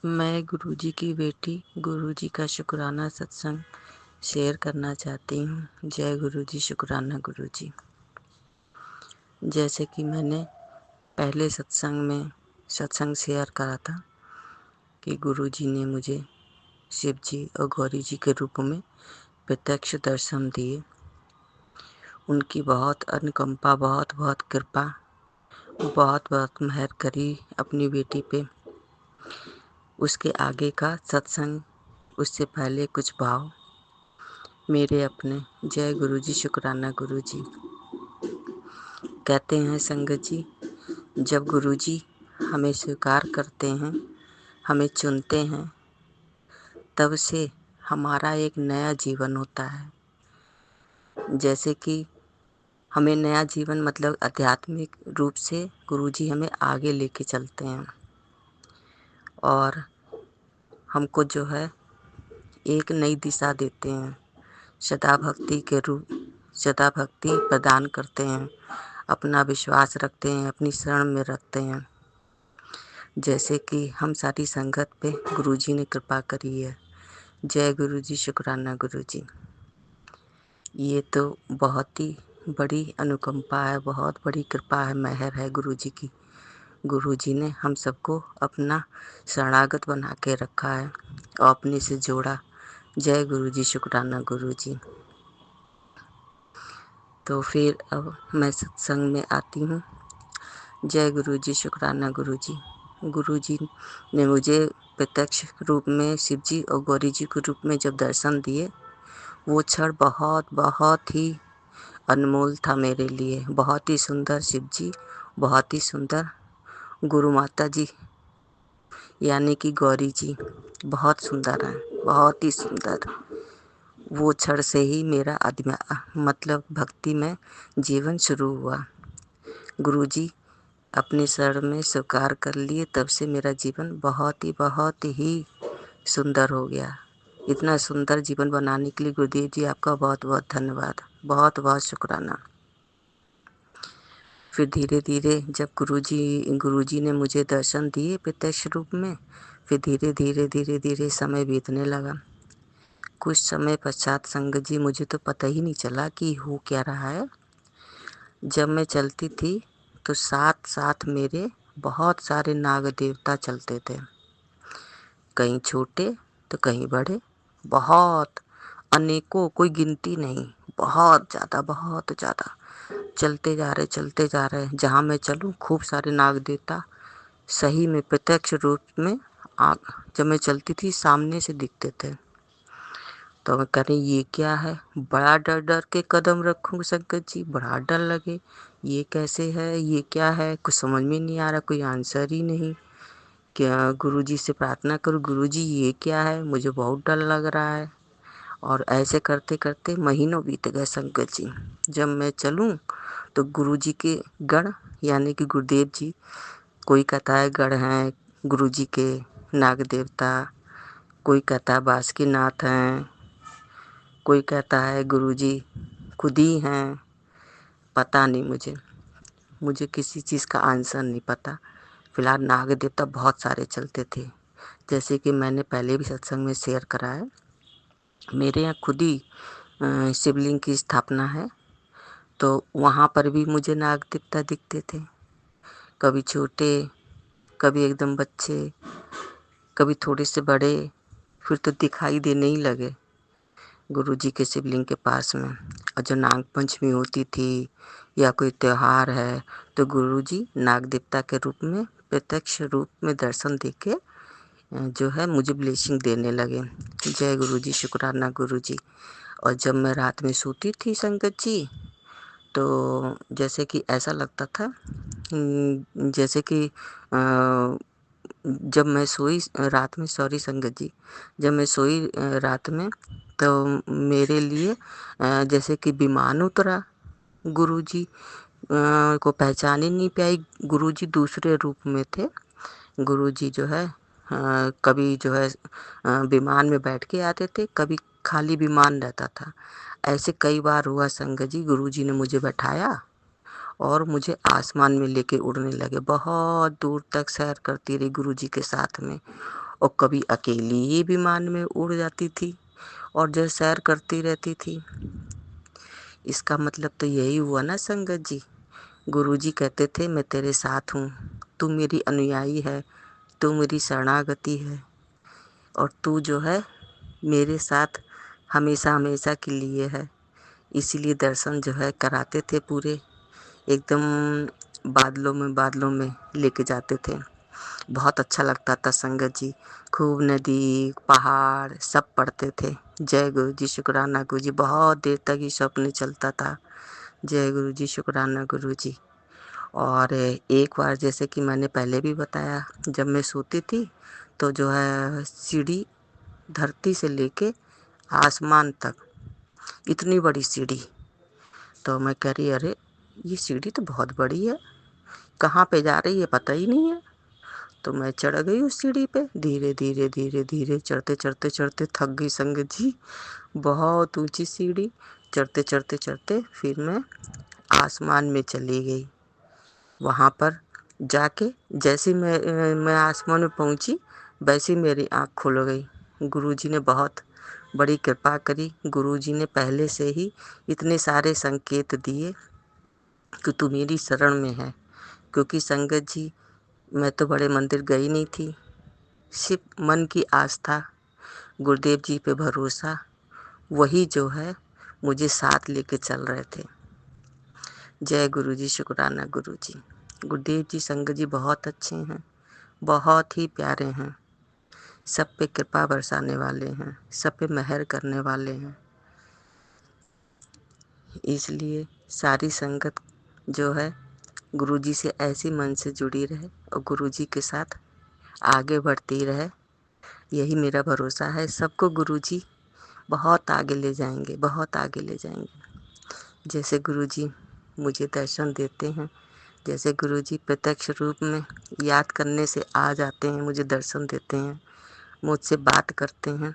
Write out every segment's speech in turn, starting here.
मैं गुरुजी की बेटी गुरुजी का शुक्राना सत्संग शेयर करना चाहती हूँ। जय गुरुजी, शुक्राना गुरुजी। जैसे कि मैंने पहले सत्संग शेयर करा था कि गुरुजी ने मुझे शिव जी और गौरी जी के रूप में प्रत्यक्ष दर्शन दिए। उनकी बहुत अनुकंपा, बहुत बहुत कृपा, बहुत बहुत मेहर करी अपनी बेटी पे। उसके आगे का सत्संग, उससे पहले कुछ भाव मेरे अपने। जय गुरुजी, शुक्राना गुरुजी। कहते हैं संगत जी, जब गुरुजी हमें स्वीकार करते हैं, हमें चुनते हैं, तब से हमारा एक नया जीवन होता है। जैसे कि हमें नया जीवन मतलब आध्यात्मिक रूप से गुरुजी हमें आगे लेके चलते हैं और हमको जो है एक नई दिशा देते हैं। सदा भक्ति प्रदान करते हैं, अपना विश्वास रखते हैं, अपनी शरण में रखते हैं। जैसे कि हम सारी संगत पे गुरुजी ने कृपा करी है। जय गुरुजी, शुक्राना गुरुजी। ये तो बहुत ही बड़ी अनुकंपा है, बहुत बड़ी कृपा है, मेहर है गुरुजी की। गुरुजी ने हम सबको अपना शरणागत बना के रखा है और अपने से जोड़ा। जय गुरुजी, शुक्राना गुरुजी। तो फिर अब मैं सत्संग में आती हूँ। जय गुरुजी, शुक्राना गुरुजी। गुरुजी ने मुझे प्रत्यक्ष रूप में शिव जी और गौरी जी के रूप में जब दर्शन दिए, वो क्षण बहुत बहुत ही अनमोल था मेरे लिए। बहुत ही सुंदर शिव जी, बहुत ही सुंदर गुरु माता जी यानी कि गौरी जी, बहुत सुंदर हैं, बहुत ही सुंदर। वो क्षण से ही मेरा मतलब भक्ति में जीवन शुरू हुआ। गुरुजी अपने शरण में स्वीकार कर लिए, तब से मेरा जीवन बहुत ही सुंदर हो गया। इतना सुंदर जीवन बनाने के लिए गुरुदेव जी आपका बहुत बहुत धन्यवाद, बहुत बहुत शुक्राना। फिर धीरे धीरे जब गुरुजी ने मुझे दर्शन दिए प्रत्यक्ष रूप में, फिर धीरे धीरे समय बीतने लगा। कुछ समय पश्चात संगत जी मुझे तो पता ही नहीं चला कि हो क्या रहा है। जब मैं चलती थी तो साथ साथ मेरे बहुत सारे नाग देवता चलते थे, कहीं छोटे तो कहीं बड़े, बहुत अनेकों, कोई गिनती नहीं, बहुत ज़्यादा चलते जा रहे। जहाँ मैं चलूँ खूब सारे नाग देवता सही में प्रत्यक्ष रूप में जब मैं चलती थी सामने से दिखते थे। तो मैं कह रही ये क्या है, बड़ा डर डर के कदम रखूँ संगत जी, बड़ा डर लगे। ये कैसे है, ये क्या है, कुछ समझ में नहीं आ रहा, कोई आंसर ही नहीं। क्या गुरुजी से प्रार्थना करूँ, गुरुजी ये क्या है, मुझे बहुत डर लग रहा है। और ऐसे करते करते महीनों बीत गए संगत जी। जब मैं चलूँ तो गुरुजी के गण यानी कि गुरुदेव जी, कोई कहता है गण हैं गुरुजी के नाग देवता, कोई कहता है बासुकीनाथ हैं, कोई कहता है गुरुजी खुद ही हैं। पता नहीं, मुझे किसी चीज़ का आंसर नहीं पता। फिलहाल नाग देवता बहुत सारे चलते थे। जैसे कि मैंने पहले भी सत्संग में शेयर करा है, मेरे यहाँ खुद ही शिवलिंग की स्थापना है, तो वहाँ पर भी मुझे नाग देवता दिखते थे। कभी छोटे, कभी एकदम बच्चे, कभी थोड़े से बड़े, फिर तो दिखाई देने ही लगे गुरुजी के शिवलिंग के पास में। और जो नाग पंचमी होती थी या कोई त्योहार है तो गुरुजी नाग देवता के रूप में प्रत्यक्ष रूप में दर्शन देके जो है मुझे ब्लेसिंग देने लगे। जय गुरुजी, शुक्राना गुरुजी। और जब मैं रात में सोती थी संगत जी, तो जैसे कि ऐसा लगता था जैसे कि जब मैं सोई रात में, सॉरी संगत जी, जब मैं सोई रात में, तो मेरे लिए जैसे कि विमान उतरा। गुरुजी को पहचान ही नहीं पाई, गुरुजी दूसरे रूप में थे। गुरुजी जो है कभी जो है विमान में बैठ के आते थे, कभी खाली विमान रहता था। ऐसे कई बार हुआ संगत जी, गुरुजी ने मुझे बैठाया और मुझे आसमान में लेके उड़ने लगे। बहुत दूर तक सैर करती रही गुरुजी के साथ में। और कभी अकेली ही विमान में उड़ जाती थी और जो सैर करती रहती थी। इसका मतलब तो यही हुआ ना संगत जी। गुरुजी कहते थे मैं तेरे साथ हूँ, तू मेरी अनुयायी है, तू मेरी शरणागति है और तू जो है मेरे साथ हमेशा हमेशा के लिए है। इसीलिए दर्शन जो है कराते थे पूरे एकदम बादलों में लेके जाते थे। बहुत अच्छा लगता था संगत जी। खूब नदी पहाड़ सब पढ़ते थे। जय गुरु जी शुक्राना गुरु जी, बहुत देर तक ये स्वप्न चलता था। जय गुरु जी शुक्राना गुरु जी। और एक बार जैसे कि मैंने पहले भी बताया, जब मैं सोती थी तो जो है सीढ़ी धरती से लेके आसमान तक इतनी बड़ी सीढ़ी, तो मैं कह रही अरे ये सीढ़ी तो बहुत बड़ी है, कहाँ पे जा रही है पता ही नहीं है। तो मैं चढ़ गई उस सीढ़ी पे, धीरे धीरे धीरे धीरे चढ़ते चढ़ते चढ़ते थक गई संगत जी। बहुत ऊंची सीढ़ी, चढ़ते चढ़ते चढ़ते फिर मैं आसमान में चली गई। वहाँ पर जाके जैसे मैं आसमान में पहुँची वैसे ही मेरी आँख खुल गई। गुरुजी ने बहुत बड़ी कृपा करी। गुरुजी ने पहले से ही इतने सारे संकेत दिए कि तू मेरी शरण में है। क्योंकि संगत जी मैं तो बड़े मंदिर गई नहीं थी, सिर्फ मन की आस्था, गुरुदेव जी पे भरोसा, वही जो है मुझे साथ लेके चल रहे थे। जय गुरु जी शुक्राना गुरु जी। गुरुदेव जी संगत जी बहुत अच्छे हैं, बहुत ही प्यारे हैं, सब पे कृपा बरसाने वाले हैं, सब पे मेहर करने वाले हैं। इसलिए सारी संगत जो है गुरुजी से ऐसी मन से जुड़ी रहे और गुरुजी के साथ आगे बढ़ती रहे, यही मेरा भरोसा है। सबको गुरुजी बहुत आगे ले जाएंगे, बहुत आगे ले जाएंगे। जैसे गुरुजी मुझे दर्शन देते हैं, जैसे गुरुजी प्रत्यक्ष रूप में याद करने से आ जाते हैं, मुझे दर्शन देते हैं, मुझसे बात करते हैं।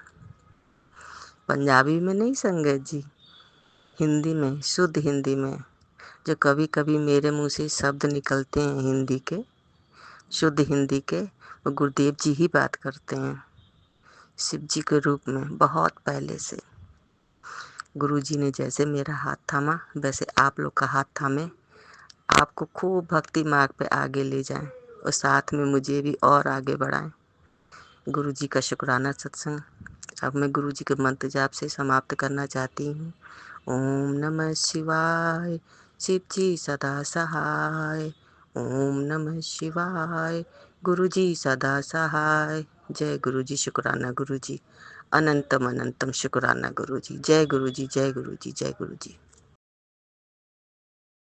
पंजाबी में नहीं संगत जी, हिंदी में, शुद्ध हिंदी में। जो कभी कभी मेरे मुंह से शब्द निकलते हैं हिंदी के, शुद्ध हिंदी के, वो गुरुदेव जी ही बात करते हैं शिव जी के रूप में बहुत पहले से। गुरुजी ने जैसे मेरा हाथ थामा वैसे आप लोग का हाथ थामे, आपको खूब भक्ति मार्ग पे आगे ले जाएं और साथ में मुझे भी और आगे बढ़ाएं। गुरुजी का शुक्राना सत्संग अब मैं गुरुजी के मंत्र जाप से समाप्त करना चाहती हूँ। ओम नमः शिवाय, शिव जी सदा सहाय। ओम नमः शिवाय, गुरु जी सदा सहाय। जय गुरु जी शुक्राना गुरु जी, अनंतम अनंतम शुक्राना गुरु जी। जय गुरु जी, जय गुरु जी, जय गुरु जी।